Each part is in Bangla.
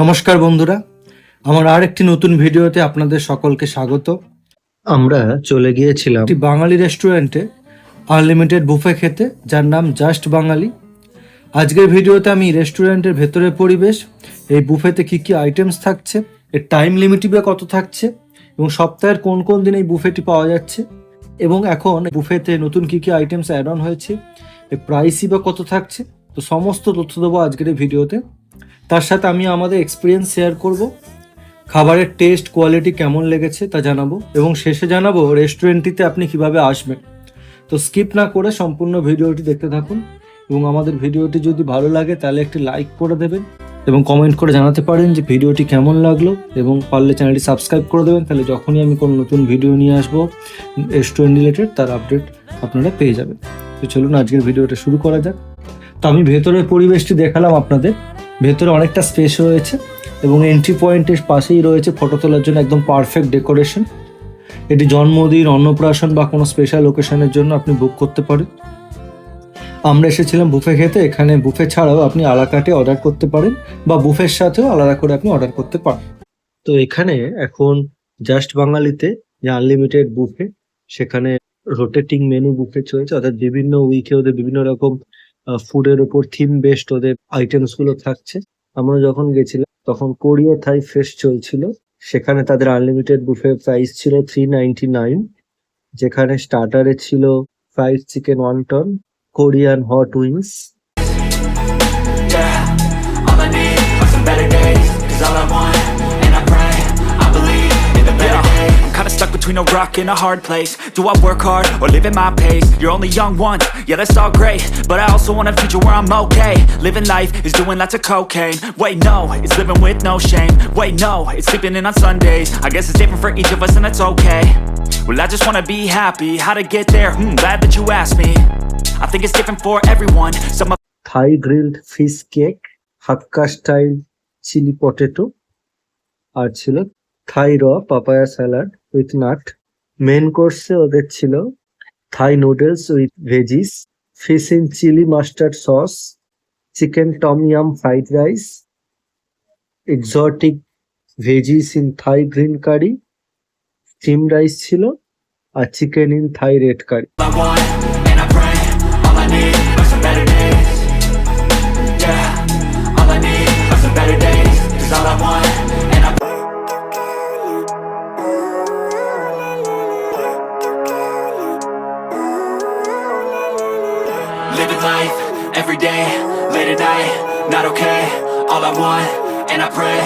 নমস্কার বন্ধুরা, আমার আর একটি নতুন ভিডিওতে আপনাদের সকলকে স্বাগত। আমরা চলে গিয়েছিলাম একটি বাঙালি রেস্টুরেন্টে আনলিমিটেড বুফে খেতে, যার নাম জাস্ট বাঙালি। আজকের ভিডিওতে আমি রেস্টুরেন্টের ভেতরের পরিবেশ, এই বুফেতে কি কি আইটেমস থাকছে, এর টাইম লিমিটই বা কত থাকছে, এবং সপ্তাহের কোন কোন দিন এই বুফেটি পাওয়া যাচ্ছে, এবং এখন বুফেতে নতুন কি কি আইটেমস অ্যাড অন হয়েছে, এর প্রাইসই বা কত থাকছে, তো সমস্ত তথ্য দেবো আজকের এই ভিডিওতে। তার সাথে আমি আমাদের এক্সপিরিয়েন্স শেয়ার করব, খাবারের টেস্ট কোয়ালিটি কেমন লেগেছে তা জানাবো, এবং শেষে জানাবো রেস্টুরেন্টটিতে আপনি কিভাবে আসবেন। তো স্কিপ না করে সম্পূর্ণ ভিডিওটি দেখতে থাকুন, এবং আমাদের ভিডিওটি যদি ভালো লাগে তাহলে একটি লাইক করে দেবেন এবং কমেন্ট করে জানাতে পারেন যে ভিডিওটি কেমন লাগলো, এবং পারলে চ্যানেলটি সাবস্ক্রাইব করে দেবেন, তাহলে যখনই আমি কোনো নতুন ভিডিও নিয়ে আসবো রেস্টুরেন্ট রিলেটেড তার আপডেট আপনারা পেয়ে যাবেন। তো চলুন আজকের ভিডিওটা শুরু করা যাক। তো আমি ভেতরের পরিবেশটি দেখালাম আপনাদের। ভেতরে অনেকটা স্পেস রয়েছে এবং এন্ট্রি পয়েন্টের পাশেই রয়েছে ফটো তোলার জন্য একদম পারফেক্ট ডেকোরেশন। এটি জন্মদিন, অন্নপ্রাশন বা কোনো স্পেশাল ওকেশনের জন্য আপনি বুক করতে পারেন। আমরা এসেছিলাম বুফে খেতে। এখানে বুফে ছাড়াও আপনি আলা কার্টে অর্ডার করতে পারেন বা বুফের সাথেও আলাদা করে আপনি অর্ডার করতে পারেন। তো এখানে এখন জাস্ট বাঙালিতে যে আনলিমিটেড বুফে, সেখানে রোটেটিং মেনু বুফে চলছে, অর্থাৎ বিভিন্ন উইকে ওদের বিভিন্ন রকম ফুডের উপর থিম বেসড ওদের আইটেমস গুলো থাকছে। আমরা যখন গেছিলাম তখন কোরিয়া থাই ফেস্ট চলছিল। সেখানে তাদের আনলিমিটেড বুফে প্রাইস ছিল 399, যেখানে স্টার্টারে ছিল fried chicken wonton, Korean hot wings. Stuck between a rock and a hard place. Do I work hard or live at my pace? You're only young once, yeah that's all great, but I also want a future where I'm okay. Living life is doing lots of cocaine. Wait no, it's living with no shame. Wait no, it's sleeping in on Sundays. I guess it's different for each of us and that's okay. Well I just wanna be happy. How to get there? Glad that you asked me. I think it's different for everyone. Some Thai grilled fish cake, Hakka style chili potato, আর ছিল থাই র papaya salad with nut. Main কোর্সে ওদের ছিল Thai noodles with veggies, fish in chilli mustard sauce, chicken tom yum fried rice, exotic veggies in Thai green curry, steam rice ছিল, আর chicken in Thai red curry. living life every day, late at night, not okay. All I want, and I pray.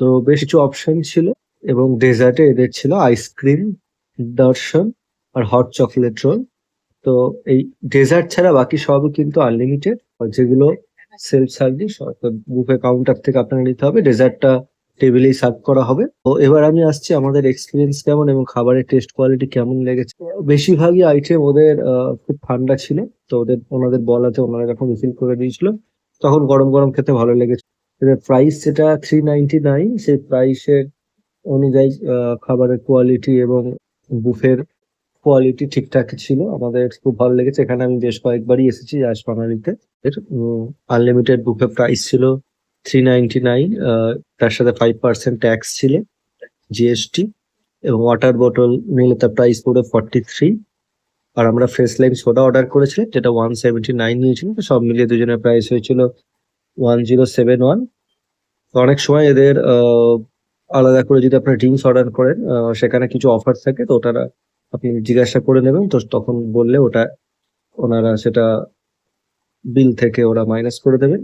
তো বেশ কিছু অপশন ছিল, এবং ডেজার্টে এদের ছিল আইসক্রিম, দর্শন আর হট চকলেট রোল। তো এই ডেজার্ট ছাড়া বাকি সবই কিন্তু আনলিমিটেড, যেগুলো সেলফ সার্ভিস, অর্থাৎ বুফে কাউন্টার থেকে আপনাকে নিতে হবে। ডেজার্টটা টেবিলেই সার্ভ করা হবে। তো এবার আমি আসছি আমাদের এক্সপিরিয়েন্স কেমন এবং খাবারের টেস্ট কোয়ালিটি কেমন লেগেছে। বেশিরভাগই আইটেম ওদের খুব ঠান্ডা ছিল, তো ওনাদের বলাতে ওনারা যখন রিফিল করে দিয়েছিল তখন গরম গরম খেতে ভালো লেগেছে। এদের প্রাইস যেটা 399, সেই প্রাইসের অনুযায়ী খাবারের কোয়ালিটি এবং বুফের কোয়ালিটি ঠিকঠাক ছিল। আমাদের খুব ভালো লেগেছে। এখানে আমি বেশ কয়েকবারই এসেছি জাস্ট বাঙালিতে। আনলিমিটেড বুফে প্রাইস ছিল 399, তার সাথে 5% ট্যাক্স ছিল, জিএসটি, এবং ওয়াটার বোতল নিলে তার প্রাইস পড়ে 43। আর আমরা ফ্রেশ লাইম সোডা অর্ডার করেছিলাম, যেটা 179 নিয়েছিল। তো সব মিলিয়ে দুজনের প্রাইস হয়েছিল 1071। তো অনেক সময় এদের আলাদা করে যদি আপনার ড্রিঙ্কস অর্ডার করেন, সেখানে কিছু অফার থাকে, তো ওটা আপনি জিজ্ঞাসা করে নেবেন। তো তখন বললে ওনারা সেটা বিল থেকে ওরা মাইনাস করে দেবেন।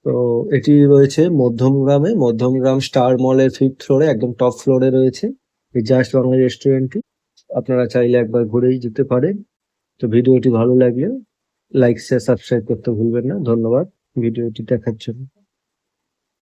তো এটি রয়েছে মধ্যমগ্রাম স্টার মলের 5th ফ্লোরে, একদম টপ ফ্লোরে রয়েছে এই জাস্ট বাঙালি রেস্টুরেন্টটি। আপনারা চাইলে একবার ঘুরেই যেতে পারেন। তো ভিডিওটি ভালো লাগলে লাইক শেয়ার সাবস্ক্রাইব করতে ভুলবেন না। ধন্যবাদ ভিডিওটি দেখার জন্য।